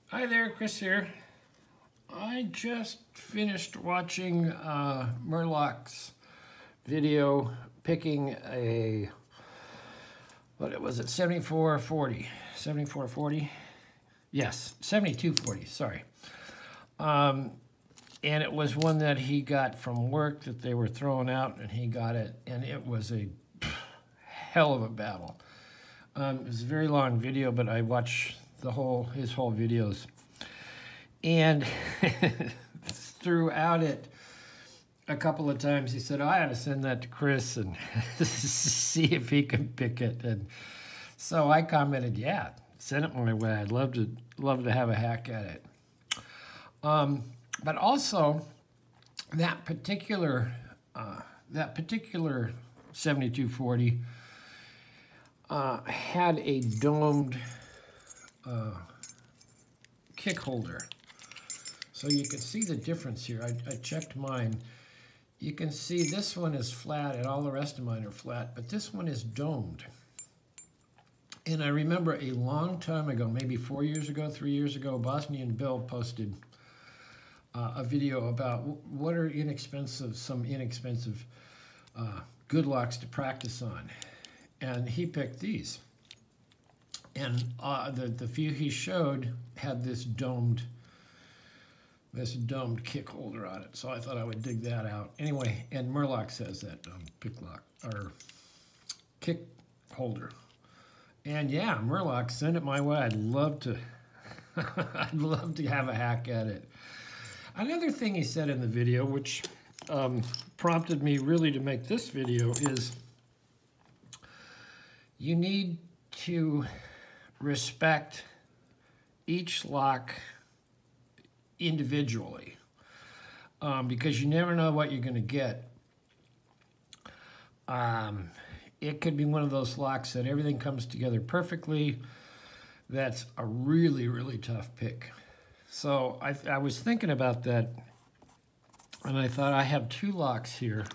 Hi there, Chris here. I just finished watching Murlock's video picking a, what was it, 7440? 7440? Yes, 7240, sorry. And it was one that he got from work that they were throwing out, and he got it, and it was a hell of a battle. It was a very long video, but I watched his whole videos. And throughout it, a couple of times he said, I ought to send that to Chris and see if he can pick it. And so I commented, yeah, send it my way. I'd love to have a hack at it. But also, that particular 7240 had a domed kick holder. So you can see the difference here. I checked mine. You can see this one is flat and all the rest of mine are flat, but this one is domed. And I remember a long time ago, maybe 4 years ago, 3 years ago, Bosnian Bill posted a video about what are some inexpensive good locks to practice on. And he picked these. And the few he showed had this domed kick holder on it. So I thought I would dig that out. Anyway, and Murlock says that pick lock or kick holder. And yeah, Murlock, send it my way. I'd love to I'd love to have a hack at it. Another thing he said in the video, which prompted me really to make this video, is you need to respect each lock individually, because you never know what you're going to get. It could be one of those locks that everything comes together perfectly. That's a really, really tough pick. So I was thinking about that, and I thought I have two locks here.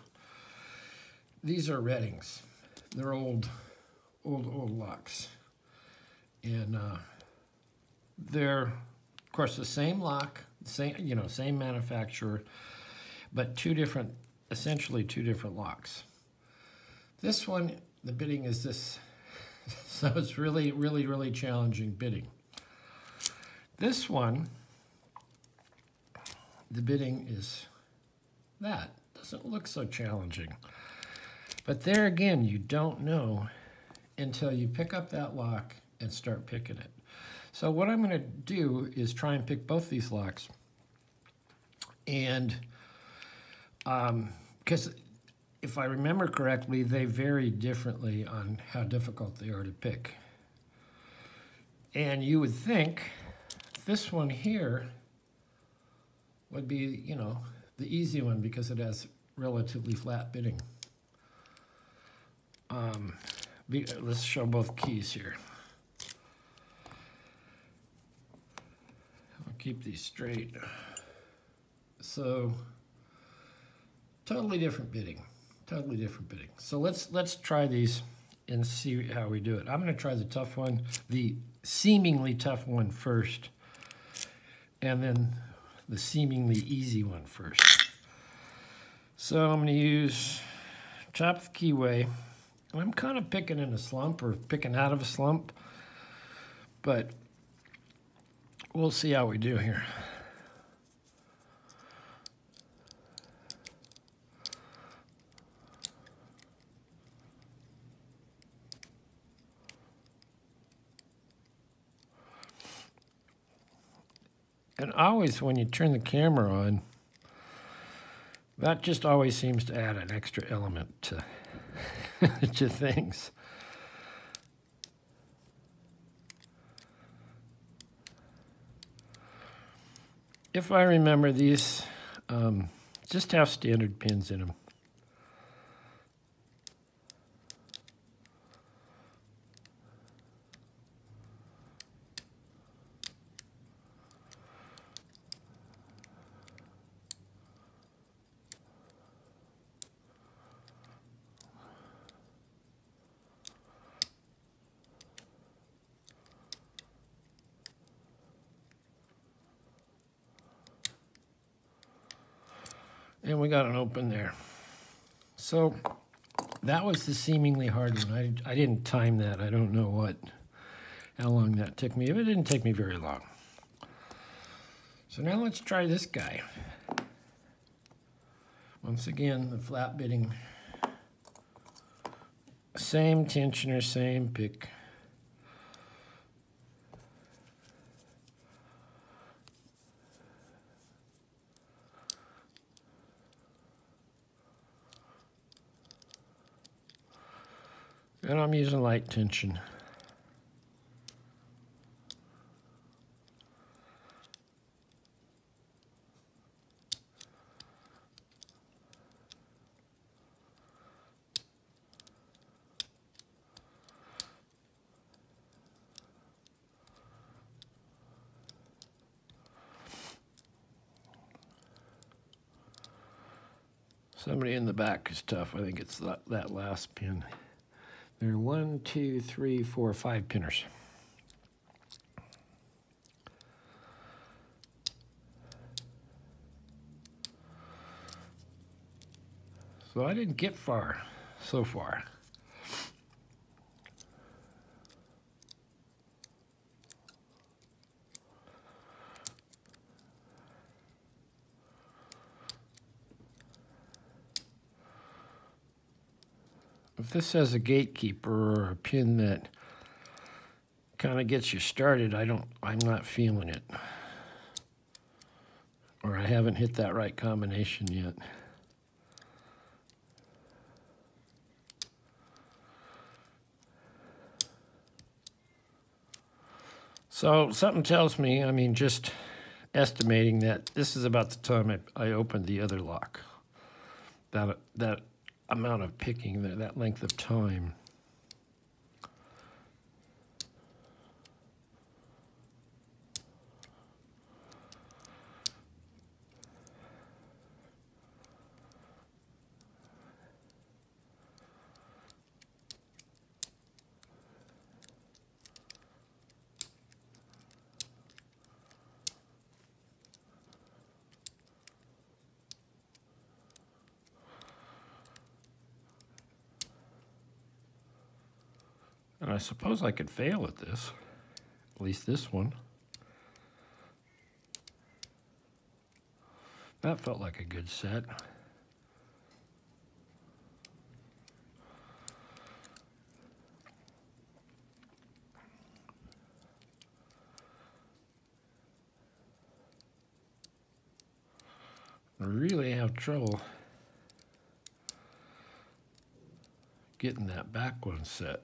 These are Reddings. They're old locks. And they're, of course, the same lock, same manufacturer, but essentially two different locks. This one, the bidding is this, so it's really, really, really challenging bidding. This one, the bidding is that. Doesn't look so challenging. But there again, you don't know until you pick up that lock and start picking it. So what I'm going to do is try and pick both these locks. And because if I remember correctly, they vary differently on how difficult they are to pick. And you would think this one here would be, the easy one because it has relatively flat bidding. Let's show both keys here. I'll keep these straight. So, totally different bidding. Totally different bidding. So let's try these and see how we do it. I'm going to try the tough one, the seemingly tough one first, and then the seemingly easy one first. So I'm going to use top of the keyway. I'm kind of picking in a slump or picking out of a slump, but we'll see how we do here. And always when you turn the camera on, that just always seems to add an extra element to, to things. If I remember, these just have standard pins in them. And we got an open there. So that was the seemingly hard one. I didn't time that. I don't know how long that took me. It didn't take me very long. So now let's try this guy. Once again, the flat bitting. Same tensioner, same pick. And I'm using light tension. Somebody in the back is tough. I think it's that last pin. There are 1, 2, 3, 4, 5 pinners. So I didn't get far so far. If this has a gatekeeper or a pin that kind of gets you started, I'm not feeling it. Or I haven't hit that right combination yet. So something tells me, I mean, just estimating that this is about the time I opened the other lock. That amount of picking, that length of time. And I suppose I could fail at this, at least this one. That felt like a good set. I really have trouble getting that back one set.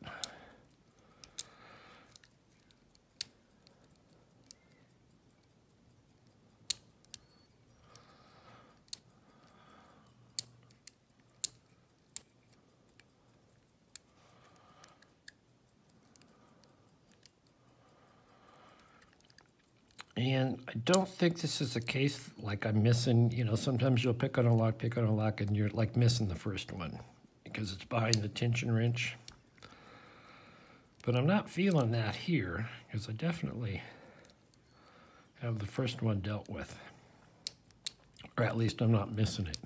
And I don't think this is a case like I'm missing, you know, sometimes you'll pick on a lock, and you're like missing the first one because it's behind the tension wrench. But I'm not feeling that here because I definitely have the first one dealt with. Or at least I'm not missing it.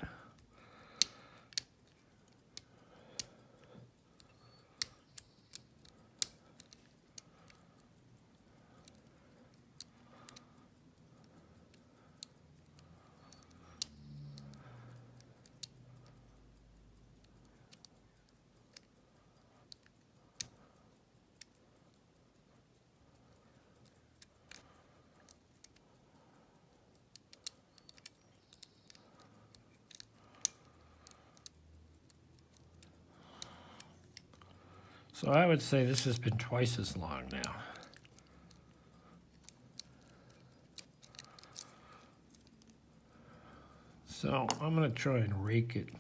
So I would say this has been twice as long now. So I'm going to try and rake it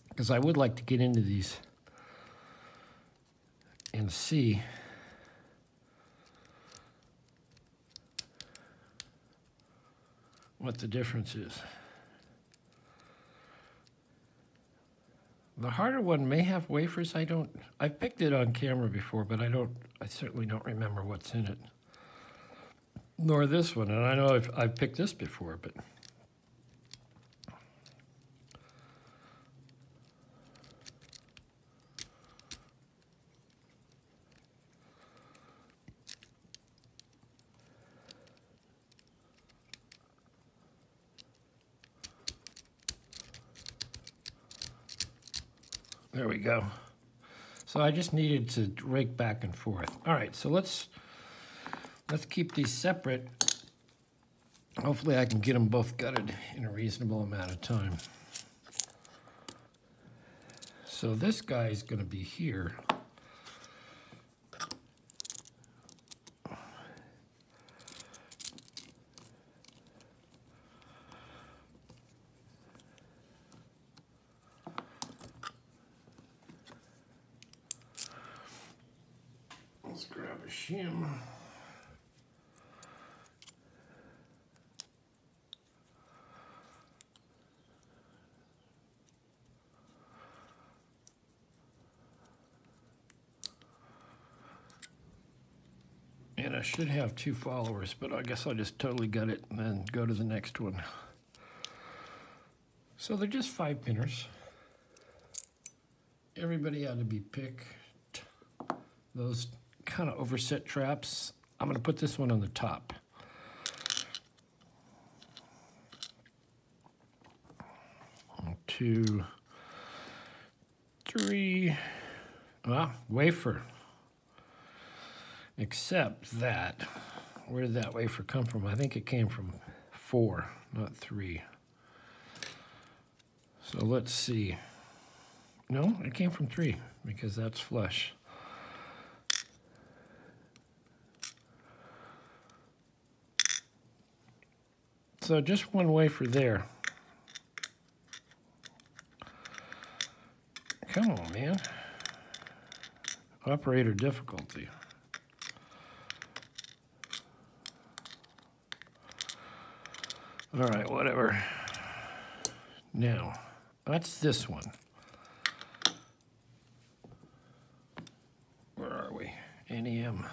because I would like to get into these and see what the difference is. The harder one may have wafers. I've picked it on camera before, but I certainly don't remember what's in it. Nor this one, and I know I've picked this before, but There we go. So I just needed to rake back and forth. All right, so let's keep these separate. Hopefully I can get them both gutted in a reasonable amount of time. So this guy is going to be here. Let's grab a shim. And I should have 2 followers, but I guess I'll just totally gut it and then go to the next one. So they're just 5-pinners. Everybody ought to be picked. Those kind of overset traps. I'm going to put this one on the top. One, 2, 3. Wafer. Except that, where did that wafer come from? I think it came from 4, not 3. So let's see. No, it came from 3 because that's flush. So just 1 wafer there. Come on, man. Operator difficulty. All right, whatever. Now, that's this one. Where are we? NEM.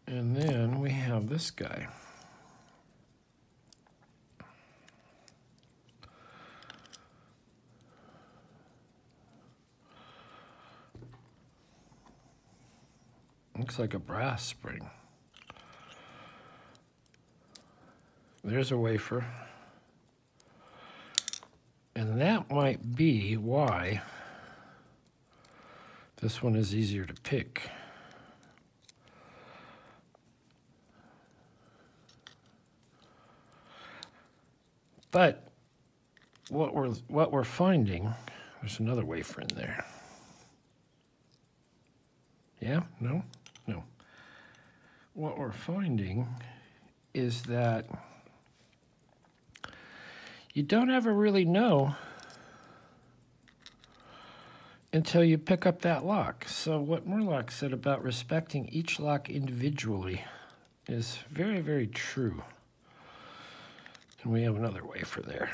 And then we have this guy. Looks like a brass spring. There's a wafer. And that might be why this one is easier to pick. But what we're finding, there's another wafer in there. Yeah? No? No. What we're finding is that you don't ever really know until you pick up that lock. So what Murloc said about respecting each lock individually is very, very true. And we have another wafer there.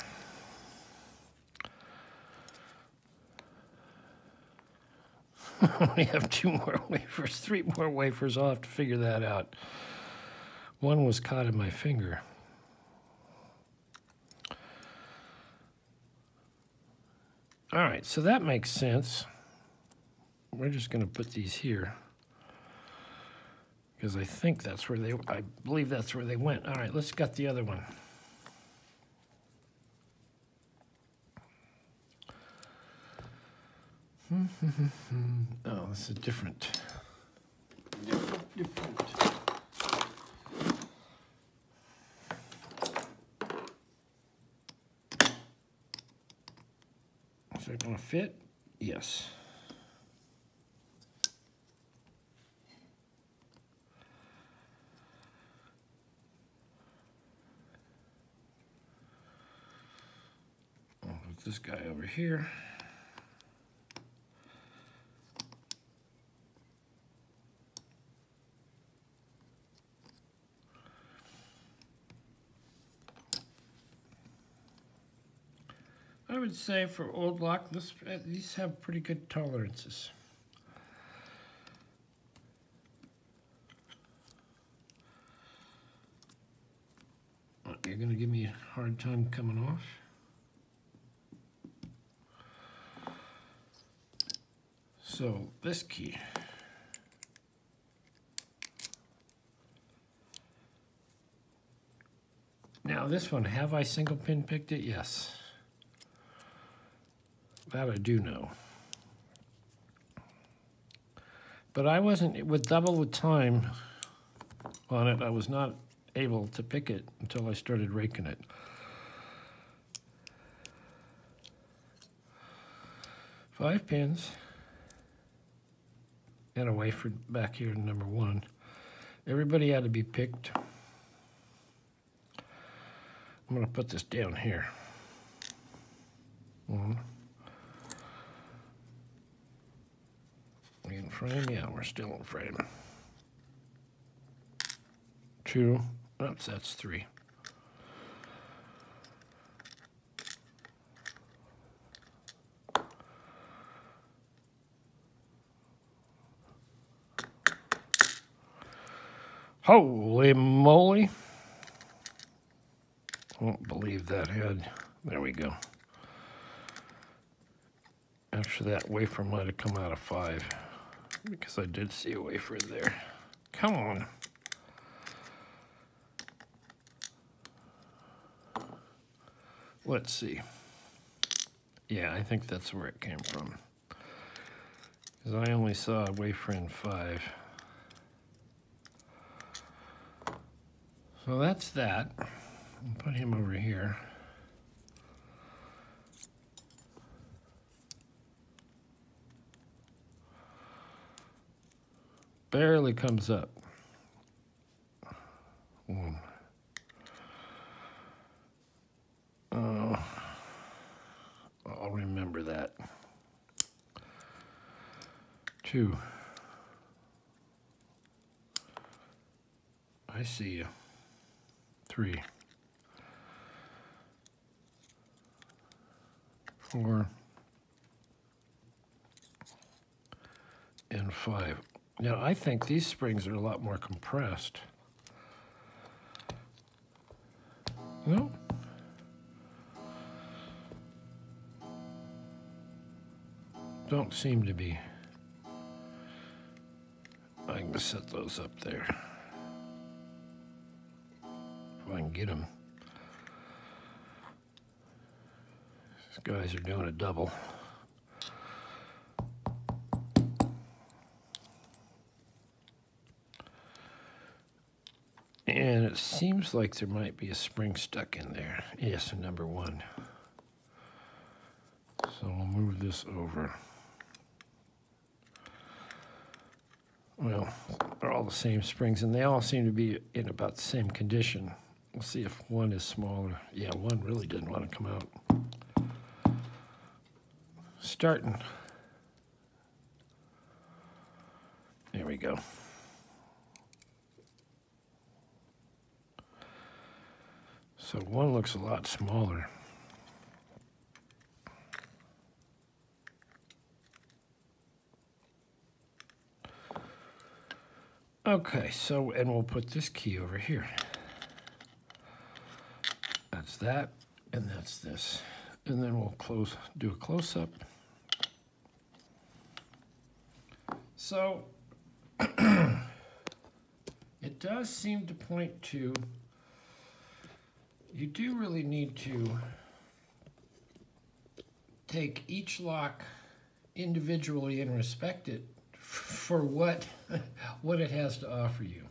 We have 2 more wafers, 3 more wafers. I'll have to figure that out. One was caught in my finger. All right, so that makes sense. We're just going to put these here because I believe that's where they went. All right, let's gut the other one. Oh, this is different. Is that going to fit? Yes. I'll put this guy over here. I would say for old lock, these have pretty good tolerances. You're going to give me a hard time coming off. So this key. Now this one, have I single pin picked it? Yes. That I do know. But I wasn't, with double the time on it, I was not able to pick it until I started raking it. Five pins and a wafer back here to number one. Everybody had to be picked. I'm going to put this down here. One. In frame? Yeah, we're still in frame. Two. Oops, that's three. Holy moly. I won't believe that head. There we go. Actually, that wafer might have come out of 5 because I did see a wafer there. Come on. Let's see. Yeah, I think that's where it came from. Because I only saw a wafer in 5. So that's that. I'll put him over here. Barely comes up. 1. Oh, I'll remember that. 2. I see you. 3. 4. And 5. Now, I think these springs are a lot more compressed. No? Don't seem to be. I can set those up there. If I can get them. These guys are doing a double. And it seems like there might be a spring stuck in there. Yes, number 1. So we'll move this over. Well, they're all the same springs, and they all seem to be in about the same condition. We'll see if one is smaller. Yeah, one really didn't want to come out. Starting. There we go. So one looks a lot smaller. Okay, so, and we'll put this key over here. That's that, and that's this. And then we'll do a close-up. So, it does seem to point to, you do really need to take each lock individually and respect it for what it has to offer you.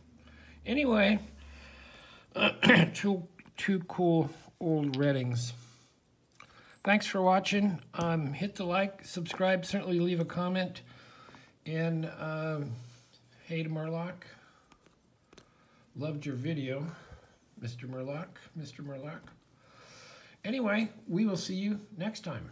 Anyway, two cool old Reddings. Thanks for watching. Hit the like, subscribe, certainly leave a comment. And hey to Murloc. Loved your video, Mr. Murloc. Anyway, we will see you next time.